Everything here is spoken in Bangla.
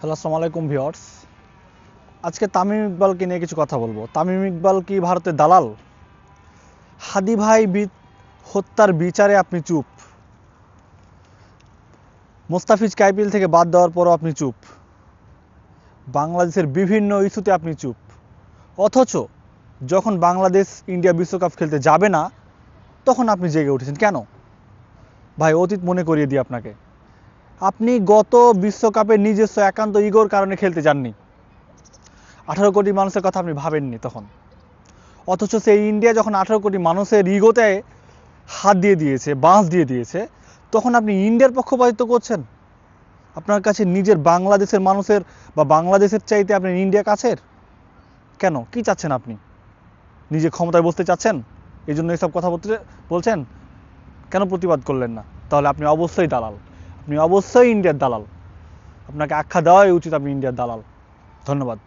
হ্যালো, আসসালামু আলাইকুম ভিউয়ার্স। আজকে তামিম ইকবালকে নিয়ে কিছু কথা বলবো। তামিম ইকবাল কি ভারতের দালাল? হাদি ভাই হত্যার বিচারে আপনি চুপ, মোস্তাফিজকে আইপিএল থেকে বাদ দেওয়ার পরও আপনি চুপ, বাংলাদেশের বিভিন্ন ইস্যুতে আপনি চুপ। অথচ যখন বাংলাদেশ ইন্ডিয়া বিশ্বকাপ খেলতে যাবে না তখন আপনি জেগে উঠেছেন কেন? ভাই, অতীত মনে করিয়ে দিই আপনাকে। আপনি গত বিশ্বকাপে নিজস্ব একান্ত ইগোর কারণে খেলতে যাননি। 18 কোটি মানুষের কথা আপনি ভাবেননি তখন। অথচ সেই ইন্ডিয়া যখন 18 কোটি মানুষের ইগোতে হাত দিয়ে দিয়েছে, বাঁশ দিয়ে দিয়েছে, তখন আপনি ইন্ডিয়ার পক্ষপাতিত্ব করছেন। আপনার কাছে নিজের বাংলাদেশের মানুষের বা বাংলাদেশের চাইতে আপনি ইন্ডিয়া কাছের কেন? কি চাচ্ছেন আপনি? নিজে ক্ষমতায় বসতে চাচ্ছেন, এই জন্য এসব কথা বলছেন? কেন প্রতিবাদ করলেন না? তাহলে আপনি অবশ্যই দালাল, আপনি অবশ্যই ইন্ডিয়ার দালাল। আপনাকে আখ্যা দেওয়াই উচিত আপনি ইন্ডিয়ার দালাল। ধন্যবাদ।